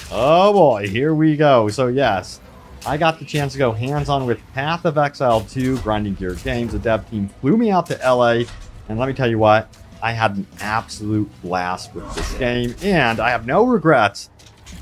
Oh boy, here we go. So yes, I got the chance to go hands-on with Path of Exile 2, Grinding Gear Games. The dev team flew me out to LA, and let me tell you what, I had an absolute blast with this game, and I have no regrets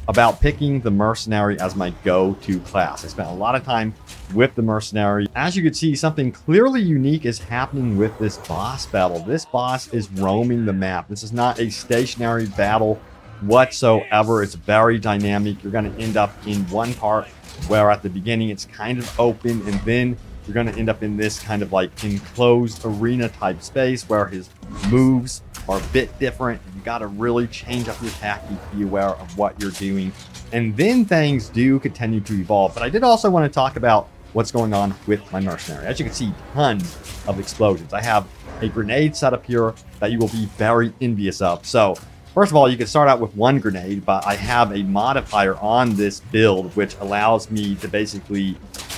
about picking the Mercenary as my go-to class. I spent a lot of time with the Mercenary. As you can see, something clearly unique is happening with this boss battle. This boss is roaming the map. This is not a stationary battle whatsoever. It's very dynamic. You're going to end up in one part where at the beginning it's kind of open, and then you're going to end up in this kind of like enclosed arena type space where his moves are a bit different. You got to really change up your tactic, be aware of what you're doing, and then things do continue to evolve. But I did also want to talk about what's going on with my Mercenary. As you can see, tons of explosions. I have a grenade set up here that you will be very envious of. So first of all, you can start out with one grenade, but I have a modifier on this build which allows me to basically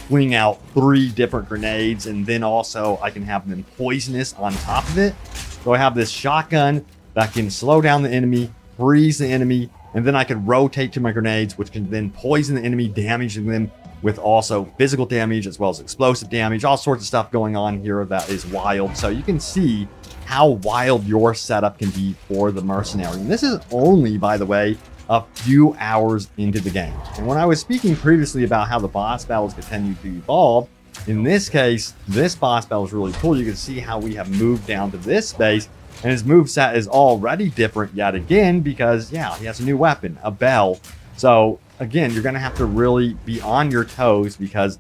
fling out 3 different grenades, and then also I can have them poisonous on top of it. So I have this shotgun that can slow down the enemy, freeze the enemy, and then I can rotate to my grenades, which can then poison the enemy, damaging them with also physical damage as well as explosive damage. All sorts of stuff going on here that is wild. So you can see how wild your setup can be for the Mercenary. And this is only, by the way, a few hours into the game. And when I was speaking previously about how the boss battles continue to evolve, in this case, this boss battle is really cool. You can see how we have moved down to this space, and his moveset is already different yet again because, yeah, he has a new weapon, a bell. So again, you're going to have to really be on your toes because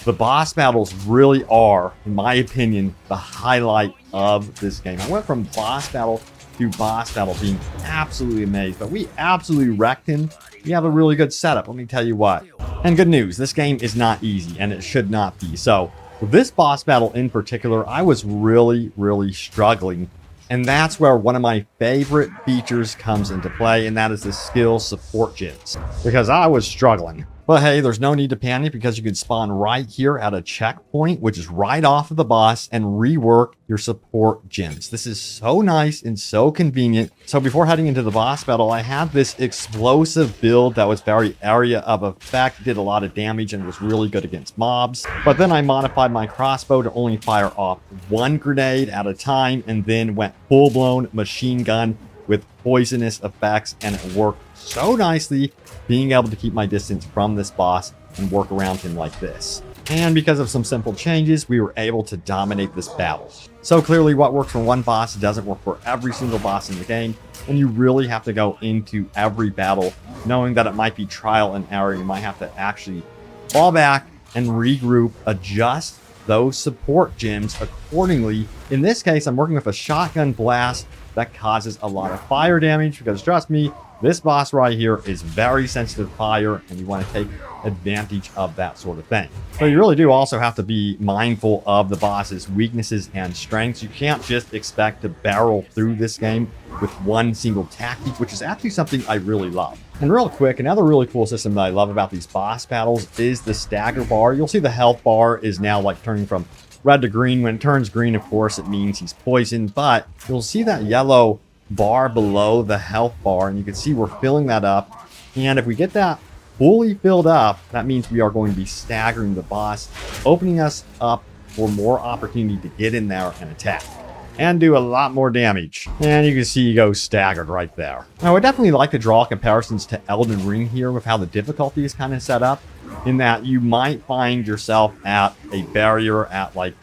the boss battles really are, in my opinion, the highlight of this game. I went from boss battle to boss battle being absolutely amazed, but we absolutely wrecked him. We have a really good setup, let me tell you what. And good news, this game is not easy, and it should not be. So with this boss battle in particular, I was really struggling. And that's where one of my favorite features comes into play, and that is the skill support gems, because I was struggling. But hey, there's no need to panic because you can spawn right here at a checkpoint, which is right off of the boss, and rework your support gems. This is so nice and so convenient. So before heading into the boss battle, I had this explosive build that was very area of effect, did a lot of damage, and was really good against mobs. But then I modified my crossbow to only fire off 1 grenade at a time, and then went full-blown machine gun with poisonous effects, and it worked so nicely, being able to keep my distance from this boss and work around him like this. And because of some simple changes, we were able to dominate this battle. So clearly what works for one boss doesn't work for every single boss in the game, and you really have to go into every battle knowing that it might be trial and error. You might have to actually fall back and regroup, adjust those support gems accordingly. In this case, I'm working with a shotgun blast that causes a lot of fire damage because, trust me, this boss right here is very sensitive to fire, and you want to take advantage of that sort of thing. So you really do also have to be mindful of the boss's weaknesses and strengths. You can't just expect to barrel through this game with one single tactic, which is actually something I really love. And real quick, another really cool system that I love about these boss battles is the stagger bar. You'll see the health bar is now like turning from red to green. When it turns green, of course, it means he's poisoned, but you'll see that yellow bar below the health bar, and you can see we're filling that up. And if we get that fully filled up, that means we are going to be staggering the boss, opening us up for more opportunity to get in there and attack and do a lot more damage. And you can see he goes staggered right there. Now, I definitely like to draw comparisons to Elden Ring here with how the difficulty is kind of set up, in that you might find yourself at a barrier at like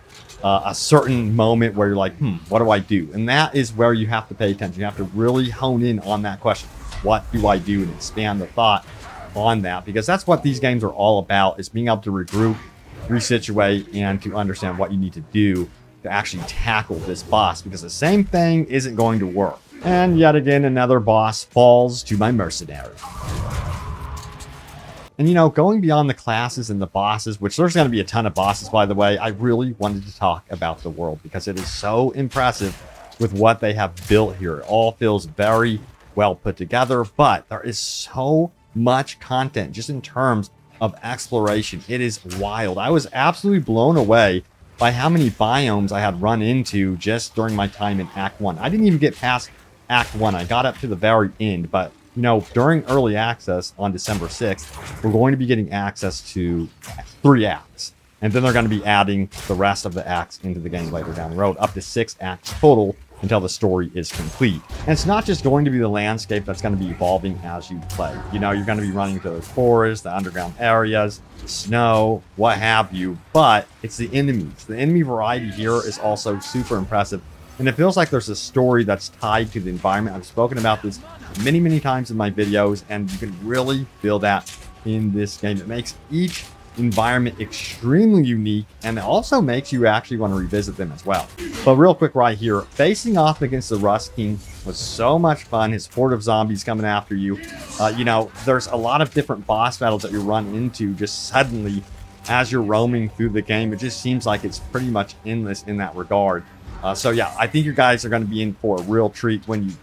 a certain moment where you're like, what do I do? And that is where you have to pay attention. You have to really hone in on that question. What do I do? And expand the thought on that, because that's what these games are all about, is being able to regroup, resituate, and to understand what you need to do to actually tackle this boss, because the same thing isn't going to work. And yet again, another boss falls to my Mercenary. And, you know, going beyond the classes and the bosses, which there's going to be a ton of bosses, by the way, I really wanted to talk about the world because it is so impressive with what they have built here. It all feels very well put together, but there is so much content just in terms of exploration. It is wild. I was absolutely blown away by how many biomes I had run into just during my time in Act 1. I didn't even get past Act 1. I got up to the very end, but during early access on December 6th, we're going to be getting access to 3 acts. And then they're going to be adding the rest of the acts into the game later down the road, up to 6 acts total until the story is complete. And it's not just going to be the landscape that's going to be evolving as you play. You're going to be running through the forest, the underground areas, snow, what have you, but it's the enemies. The enemy variety here is also super impressive. And it feels like there's a story that's tied to the environment. I've spoken about this many, many times in my videos, and you can really feel that in this game. It makes each environment extremely unique, and it also makes you actually want to revisit them as well. But real quick right here, facing off against the Rust King was so much fun. His horde of zombies coming after you. There's a lot of different boss battles that you run into just suddenly as you're roaming through the game. It just seems like it's pretty much endless in that regard. So yeah, I think you guys are going to be in for a real treat when you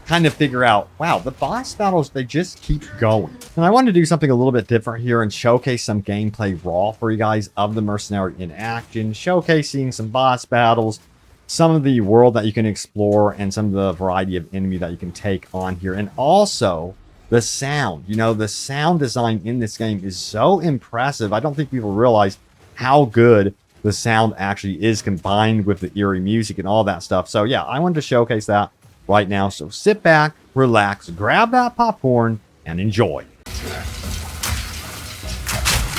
kind of figure out, wow, the boss battles, they just keep going. And I wanted to do something a little bit different here and showcase some gameplay raw for you guys of the Mercenary in action, showcasing some boss battles, some of the world that you can explore, and some of the variety of enemy that you can take on here. And also the sound, the sound design in this game is so impressive. I don't think people realize how good the sound actually is combined with the eerie music and all that stuff. So yeah, I wanted to showcase that right now. So sit back, relax, grab that popcorn, and enjoy.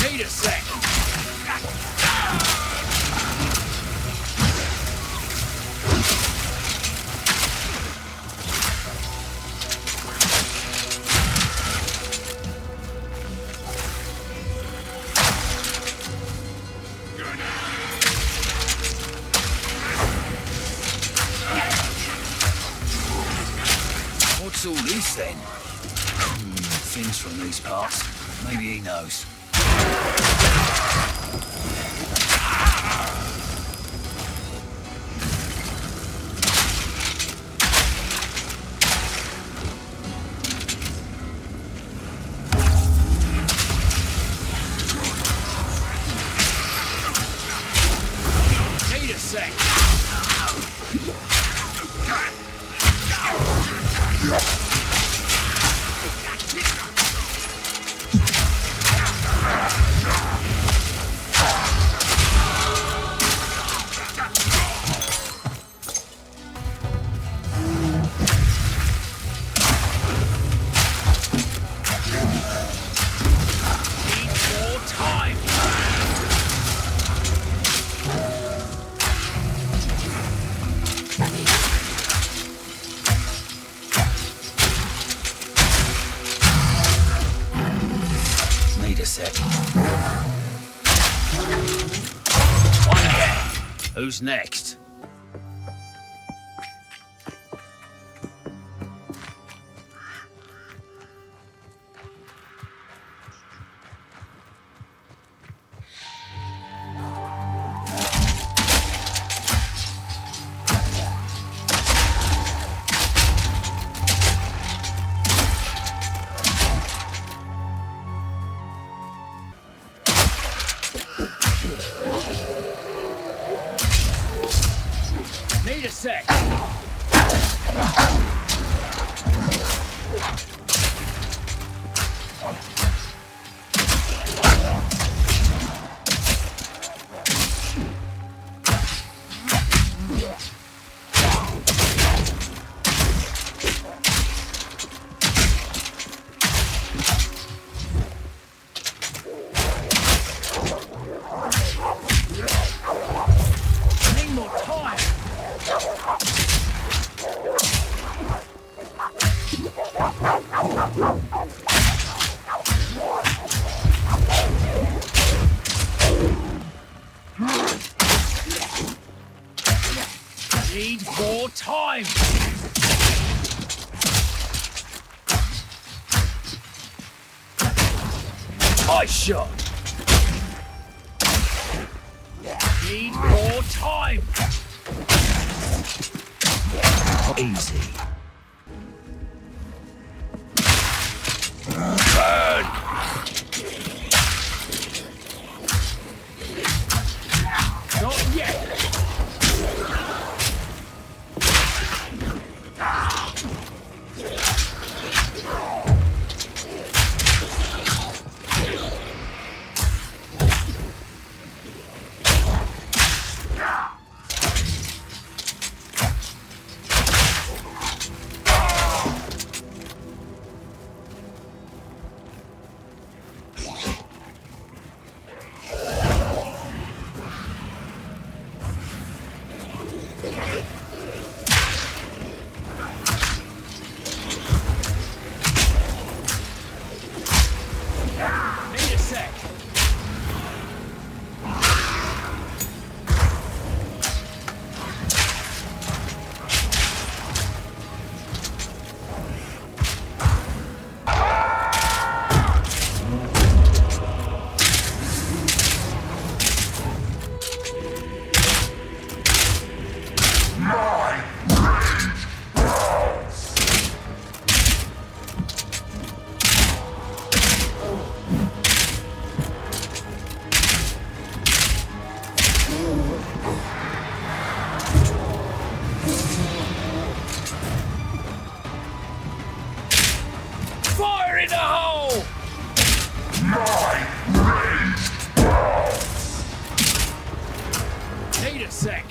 Need a sec. What's all this then? Things from these parts. Maybe he knows. Need a sec. Who's next? Need a sec. Need more time. Need more time. Eye shot. Need more time. Easy. Burn. Not yet. in the hole! Need a sec.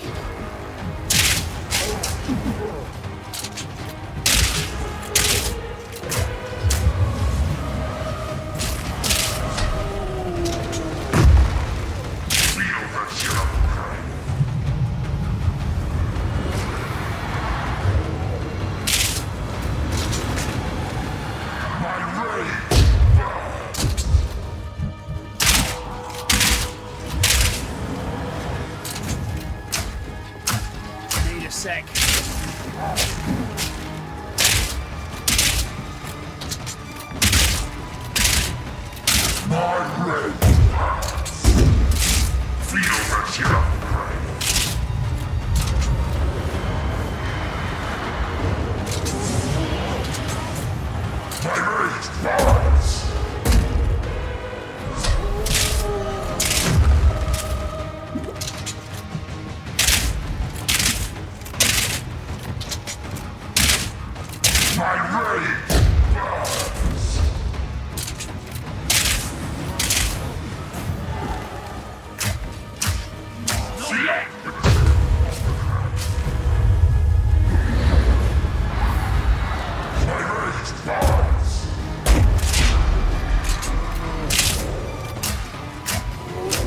Need a sec.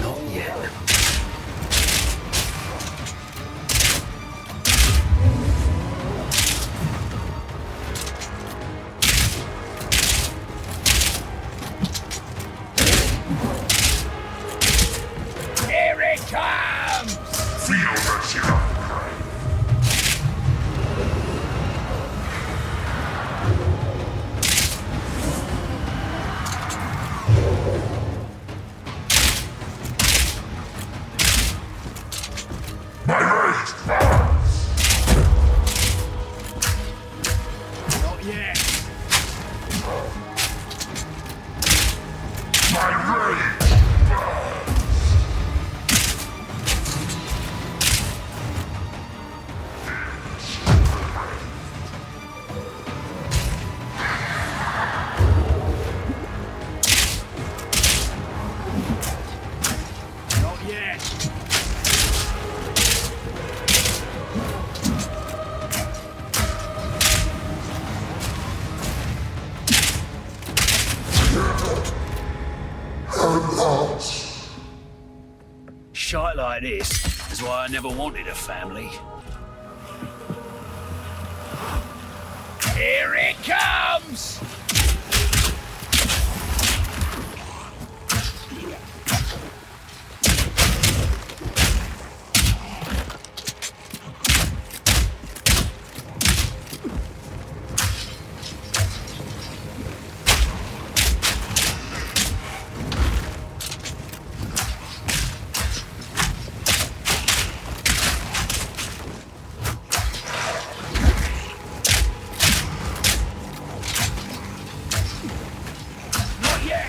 Not yet. Here it comes! Not yet. Not yet. Shite like this is why I never wanted a family. Here it comes! Not yet!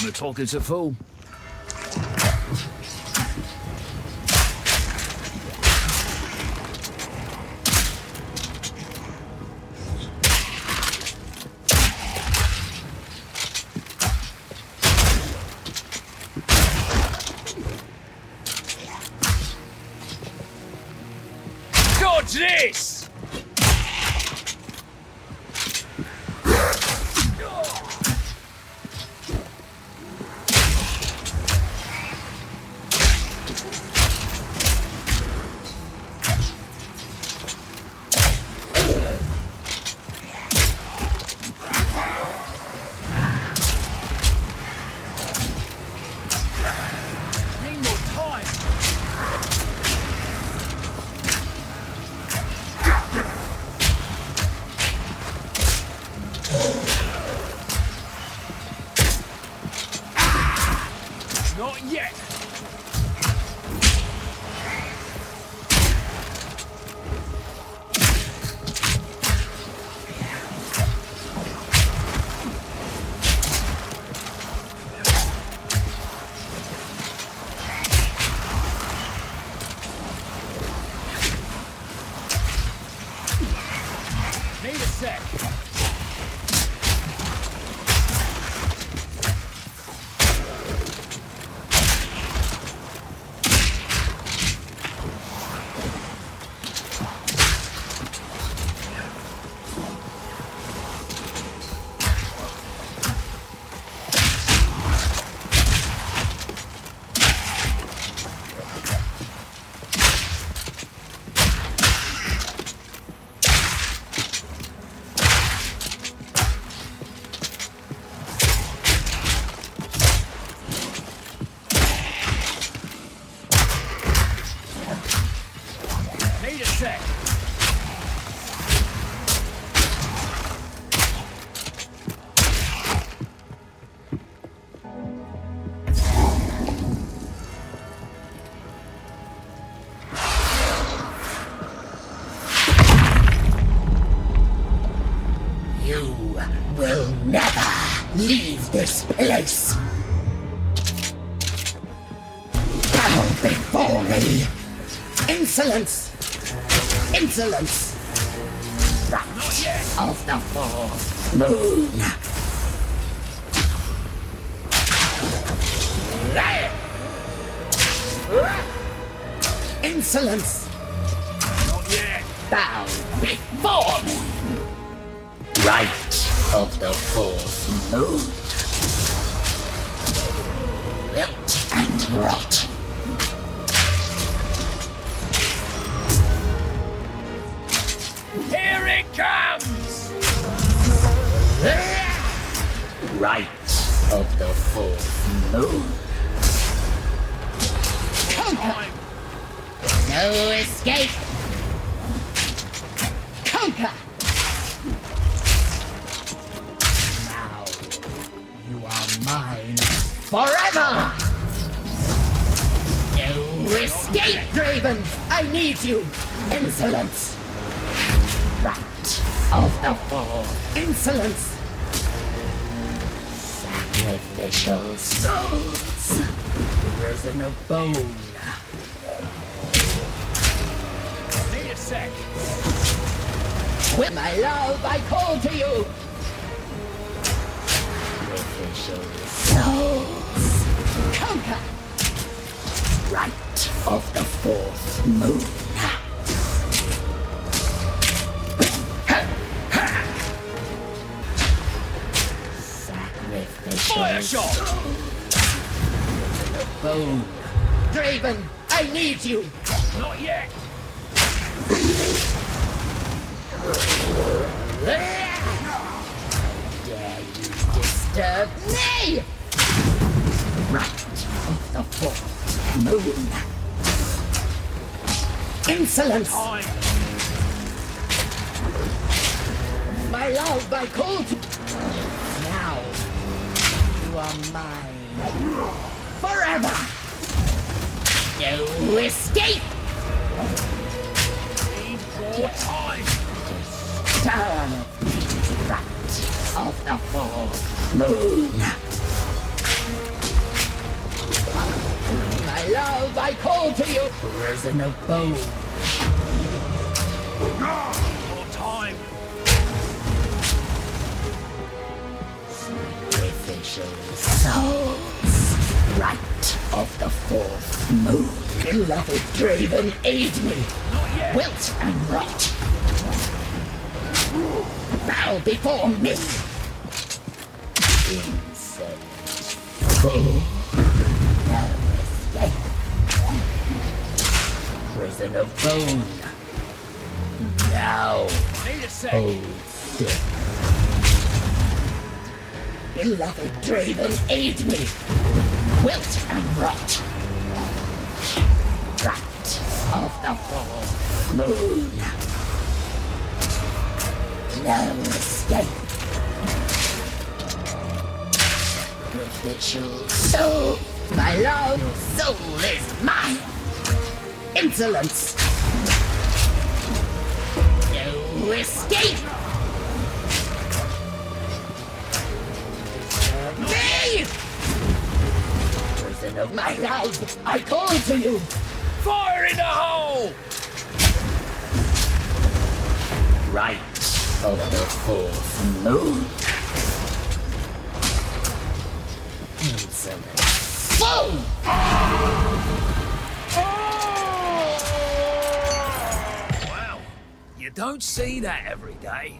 The talking's a fool. Dodge this! Need more time. Not yet. Bow before me. Insolence! Insolence! Right of the fourth moon. Insolence! Not yet. Bow before me. Right of the fourth moon. Wilt and rot. Here it comes! Right of the fourth moon. Conquer! No escape! Conquer! Now you are mine forever! No escape, Draven! I need you! Insolence! Right of the fourth. Insolence! Sacrificial souls! Risen of bone. Need a sec. With my love, I call to you! Sacrificial souls! Conquer! Right of the fourth moon. Fire shot! Bone. Draven, I need you! Not yet. Dare you disturb me? Right of the fourth moon. Insolence! Time. My love, I call to... Now, you are mine. Forever! No escape! Need more time. Turn right of the fourth moon. My love, I call to you. Risen of bone. More time. Sacrificial souls. Right of the fourth moon. Beloved Draven, aid me. Not yet. Wilt and rot. Bow before me. Incense. Full. No escape. Prison of bone. Now Need a sec. hold still. Beloved Draven, aid me. Wilt and rot. Right of the fourth moon. No escape. Sacrificial soul. My love, soul is mine. Insolence. No escape. Me! Prison of my love, I call to you. Fire in the hole! Right of the fourth moon. Insolence. Fool! Wow. You don't see that every day.